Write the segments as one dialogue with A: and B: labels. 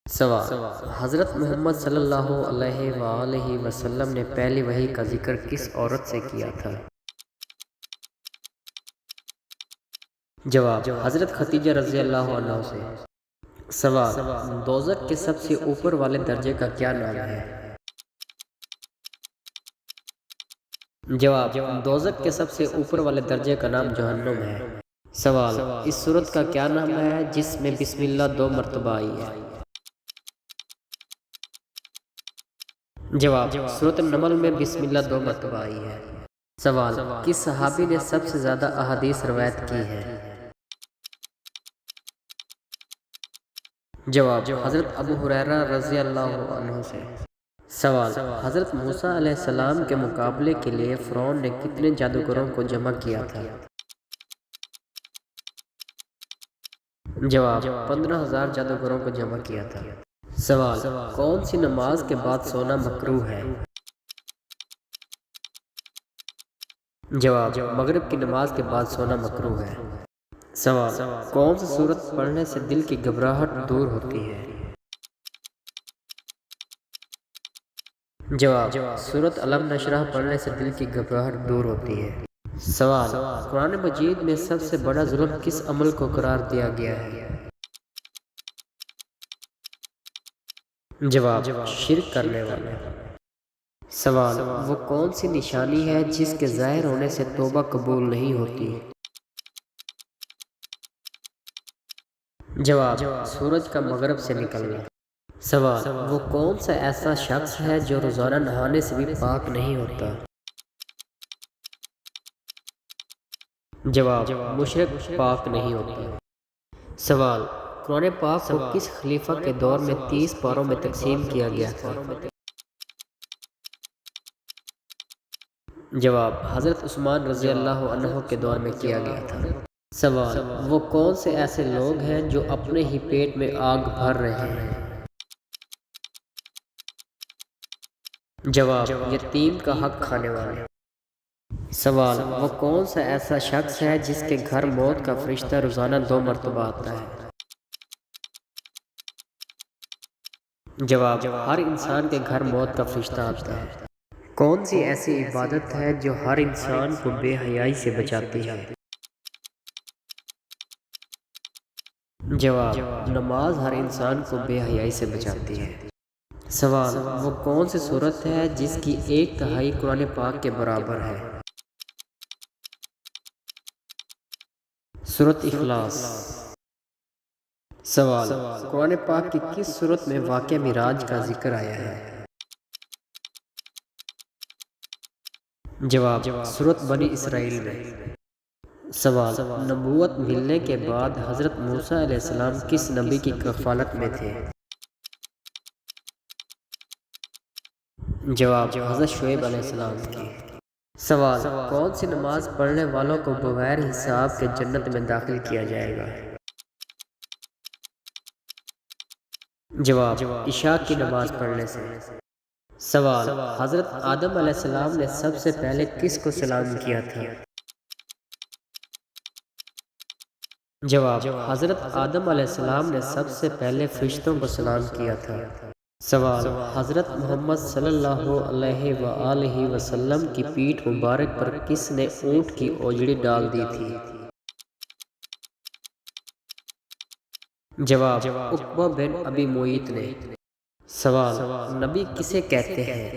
A: سوال: حضرت محمد صلی اللہ علیہ وآلہ وسلم نے پہلی وحی کا ذکر کس عورت سے کیا تھا؟ جواب: حضرت خدیجہ رضی اللہ عنہا سے۔ سوال: دوزخ کے سب سے اوپر والے درجے کا کیا نام ہے؟ جواب: دوزخ کے سب سے اوپر والے درجے کا نام جہنم ہے۔ سوال: اس سورت کا کیا نام ہے جس میں بسم اللہ 2 مرتبہ آئی ہے؟ جواب: سورۃ النمل میں بسم اللہ 2 مرتبہ آئی ہے۔ سوال: کس صحابی نے سب سے زیادہ احادیث روایت کی ہے؟ جواب: حضرت ابو ہریرہ رضی اللہ عنہ سے۔ سوال: حضرت موسیٰ علیہ السلام کے مقابلے کے لیے فرعون نے کتنے جادوگروں کو جمع کیا تھا؟ جواب: 15,000 جادوگروں کو جمع کیا تھا۔ سوال: کون سی نماز کے بعد سونا مکروہ ہے؟ جواب: مغرب کی نماز کے بعد سونا مکروہ ہے۔ سوال: کون سی سورت پڑھنے سے دل کی گھبراہٹ دور ہوتی ہے؟ جواب: سورۃ علم نشرح پڑھنے سے دل کی گھبراہٹ دور ہوتی ہے۔ سوال: قرآن مجید میں سب سے بڑا ظلم کس عمل کو قرار دیا گیا ہے؟ جواب: شرک کرنے والے۔ سوال: وہ کون سی نشانی ہے جس کے ظاہر ہونے سے توبہ قبول نہیں ہوتی؟ جواب: سورج کا مغرب سے نکلنا۔ سوال: وہ کون سا ایسا شخص ہے جو روزانہ نہانے سے بھی پاک نہیں ہوتا؟ جواب: مشرک پاک نہیں ہوتا۔ سوال: قرآن پاک کو کس خلیفہ کے دور میں 30 پاروں میں تقسیم کیا گیا تھا؟ جواب: حضرت عثمان رضی اللہ عنہ کے دور میں کیا گیا تھا۔ سوال: وہ کون سے ایسے لوگ ہیں جو اپنے ہی پیٹ میں آگ بھر رہے ہیں؟ جواب: یتیم کا حق کھانے والے۔ سوال: وہ کون سا ایسا شخص ہے جس کے گھر موت کا فرشتہ روزانہ 2 مرتبہ آتا ہے؟ جواب: ہر انسان کے گھر موت کا فرشتہ آتا ہے۔ کون سی ایسی عبادت ہے جو ہر انسان کو بے حیائی سے بچاتی ہے؟ جواب: نماز ہر انسان کو بے حیائی سے بچاتی ہے۔ سوال: وہ کون سی سورت ہے جس کی 1/3 قرآن پاک کے برابر ہے؟ سورۃ اخلاص۔ سوال: قرآن پاک کی کس سورت میں واقعہ معراج کا ذکر آیا ہے؟ جواب: سورۃ بنی اسرائیل میں۔ سوال: نبوت ملنے کے بعد حضرت موسیٰ علیہ السلام کس نبی کی کفالت میں تھے؟ جواب: حضرت شعیب علیہ السلام کی۔ سوال: کون سی نماز پڑھنے والوں کو بغیر حساب کے جنت میں داخل کیا جائے گا؟ جواب: عشاء کی نماز پڑھنے سے۔ سوال: حضرت آدم علیہ السلام نے سب سے پہلے کس کو سلام کیا تھا؟ جواب: حضرت آدم علیہ السلام نے سب سے پہلے فرشتوں کو سلام کیا تھا۔ سوال: حضرت محمد صلی اللہ علیہ وآلہ وسلم کی پیٹھ مبارک پر کس نے اونٹ کی اوجڑی ڈال دی تھی؟ جواب: عقبہ بن ابی معیط نے۔ سوال: نبی کسے کہتے ہیں؟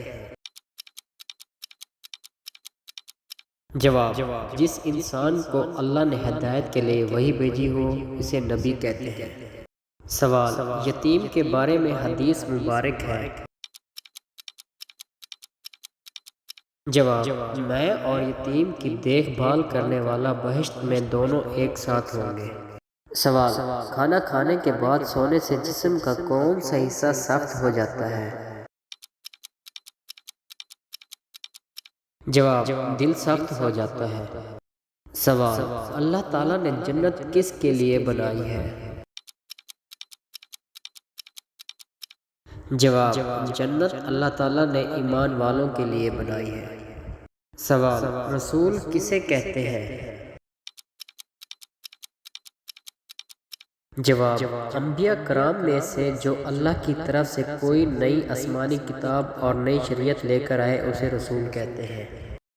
A: جواب: جس انسان کو اللہ نے ہدایت کے لیے وحی بھیجی ہو اسے نبی کہتے ہیں۔ سوال: یتیم کے بارے میں حدیث مبارک ہے؟ جواب: میں اور یتیم کی دیکھ بھال کرنے والا بہشت میں دونوں ایک ساتھ ہوں گے۔ سوال: کھانا کھانے کے بعد سونے سے جسم کا کون سا حصہ سخت ہو جاتا ہے؟ جواب: دل سخت ہو جاتا ہے۔ سوال: اللہ تعالیٰ نے جنت کس کے لیے بنائی ہے؟ جواب: جنت اللہ تعالیٰ نے ایمان والوں کے لیے بنائی ہے۔ سوال: رسول کسے کہتے ہیں؟ جواب: انبیاء کرام میں سے جو اللہ کی طرف سے کوئی نئی آسمانی کتاب اور نئی شریعت لے کر آئے اسے رسول کہتے ہیں۔